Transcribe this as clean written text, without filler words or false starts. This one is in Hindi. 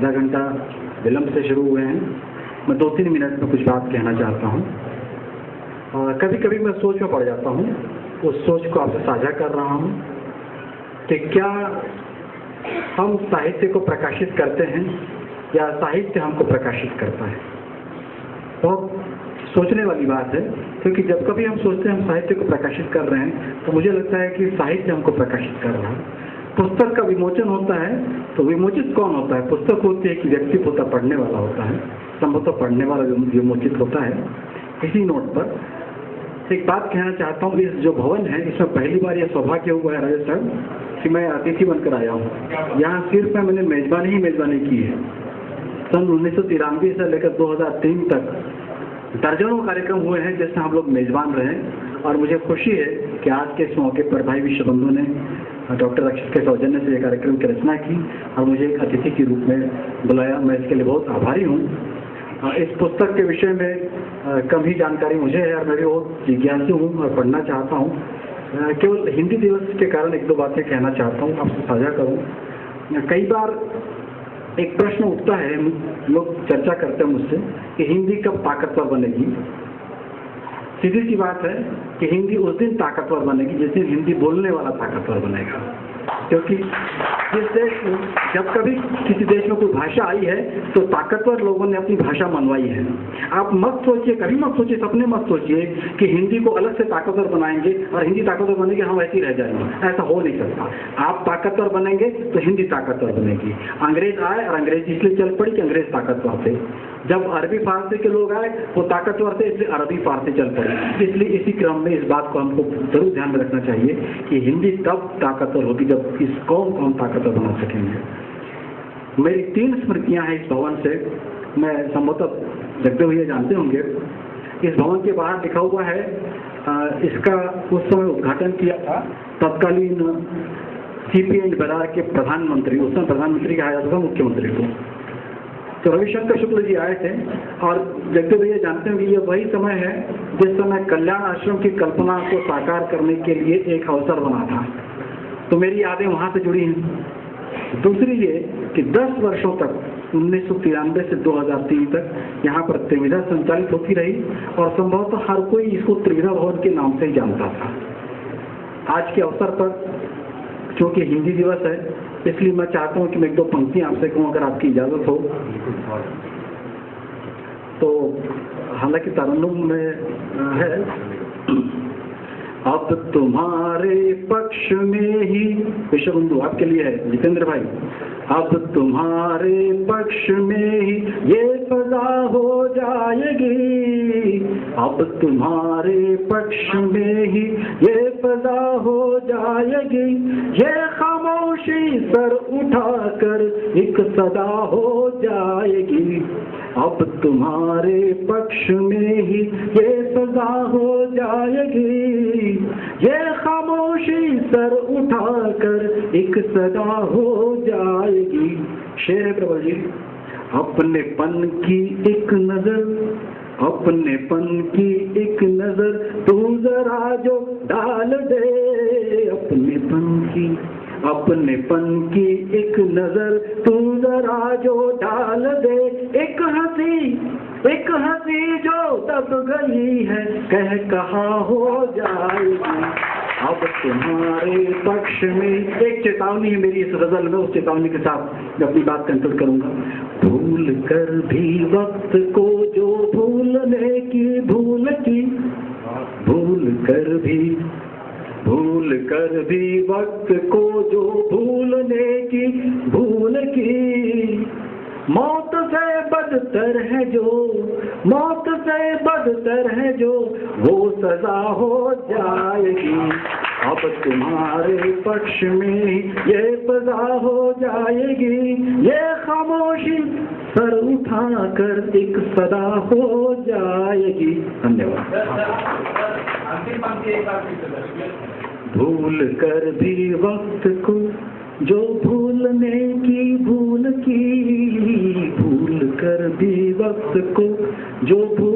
आधा घंटा विलंब से शुरू हुए हैं। मैं 2-3 मिनट में कुछ बात कहना चाहता हूँ। कभी कभी मैं सोच में पड़ जाता हूँ, उस सोच को आपसे साझा कर रहा हूँ कि क्या हम साहित्य को प्रकाशित करते हैं या साहित्य हमको प्रकाशित करता है। बहुत सोचने वाली बात है, क्योंकि जब कभी हम सोचते हैं हम साहित्य को प्रकाशित कर रहे हैं तो मुझे लगता है कि साहित्य हमको प्रकाशित कर रहा है। पुस्तक का विमोचन होता है तो विमोचित कौन होता है? पुस्तक होती है कि व्यक्ति होता पढ़ने वाला होता है, संभवतः पढ़ने वाला विमोचित होता है। इसी नोट पर एक बात कहना चाहता हूँ, इस जो भवन है इसमें पहली बार यह सौभाग्य हुआ है राजेश साहब कि मैं अतिथि बनकर आया हूँ। यहाँ सिर्फ मैंने मेजबानी की है। सन 1993 से लेकर 2003 तक दर्जनों कार्यक्रम हुए हैं जिसमें हम लोग मेजबान रहे, और मुझे खुशी है कि आज के इस मौके पर भाई विश्व बंधु ने डॉक्टर रक्षित के सौजन्य से यह कार्यक्रम की रचना की और मुझे एक अतिथि के रूप में बुलाया। मैं इसके लिए बहुत आभारी हूँ। इस पुस्तक के विषय में कम ही जानकारी मुझे है और मैं भी बहुत जिज्ञासु हूँ और पढ़ना चाहता हूँ। केवल हिंदी दिवस के कारण 1-2 बातें कहना चाहता हूँ, आपसे साझा करूँ। कई बार एक प्रश्न उठता है, लोग चर्चा करते हैं मुझसे कि हिंदी कब ताकतवर बनेगी। सीधी सी बात है कि हिंदी उस दिन ताकतवर बनेगी जिस दिन हिंदी बोलने वाला ताकतवर बनेगा। क्योंकि जिस देश में जब कभी किसी देश में कोई भाषा आई है तो ताकतवर लोगों ने अपनी भाषा मनवाई है। आप मत सोचिए, कभी मत सोचिए, सपने मत सोचिए कि हिंदी को अलग से ताकतवर बनाएंगे और हिंदी ताकतवर बनेगी, हम ऐसे ही रह जाएंगे। ऐसा हो नहीं सकता। आप ताकतवर बनेंगे तो हिंदी ताकतवर बनेगी। अंग्रेज आए और अंग्रेजी इसलिए चल पड़ी कि अंग्रेज ताकतवर थे। जब अरबी फारसी के लोग आए वो ताकतवर थे, इसलिए अरबी फारसी चल पड़ी। इसलिए इसी क्रम में इस बात को हमको जरूर ध्यान में रखना चाहिए कि हिंदी तब ताकतवर होगी जब इस कौम को हम ताकतवर बना सकेंगे। मेरी 3 स्मृतियां हैं इस भवन से। मैं संभवतः जगते हुए जानते होंगे, इस भवन के बाहर लिखा हुआ है, इसका उस समय उद्घाटन किया था तत्कालीन CPN बरार के प्रधानमंत्री, उस समय प्रधानमंत्री कहा जाता था मुख्यमंत्री को, तो रविशंकर शुक्ल जी आए थे। और जगते भैया जानते हैं कि ये वही समय है जिस समय कल्याण आश्रम की कल्पना को साकार करने के लिए एक अवसर बना था। तो मेरी यादें वहाँ से जुड़ी हैं। दूसरी ये कि 10 वर्षों तक 1993 से 2003 तक यहाँ पर त्रिविधा संचालित होती रही और संभवतः हर कोई इसको त्रिविधा भवन के नाम से ही जानता था। आज के अवसर पर क्योंकि हिंदी दिवस है इसलिए मैं चाहता हूँ कि मैं 1-2 पंक्तियाँ आपसे कहूँ, अगर आपकी इजाज़त हो तो। हालांकि तरन्नुम में है, अब तुम्हारे पक्ष में ही, विश्व बंधु आपके लिए है जितेंद्र भाई, अब तुम्हारे पक्ष में ही ये सजा हो जाएगी, अब तुम्हारे पक्ष में ही ये सजा हो जाएगी, ये खामोशी सर उठाकर एक सदा हो जाएगी, अब तुम्हारे पक्ष में ही ये सजा हो जाएगी, ये खामोशी सर उठाकर एक सदा हो जाएगी। शेर है प्रबल जी। अपनेपन की एक नजर, अपनेपन की एक नजर तू जरा जो डाल दे, अपनेपन की एक नजर तू जरा जो डाल दे, एक हंसी जो दब गई है कह कहाँ हो जाएगी, अब तुम्हारे पक्ष में। एक चेतावनी है मेरी इस गजल में, उस चेतावनी के साथ मैं अपनी बात कंक्लूड करूंगा। भूल कर भी वक्त को जो भूलने की भूल की, भूल कर भी वक्त को जो भूलने की भूल की, मौत से बदतर है जो, मौत से बदतर है जो वो सजा हो जाएगी, अब तुम्हारे पक्ष में ये सजा हो जाएगी, ये खामोशी सर उठा कर एक सदा हो जाएगी। धन्यवाद। भूल कर भी वक्त को जो भूलने की भूल की, भूल कर भी वक्त को जो भूल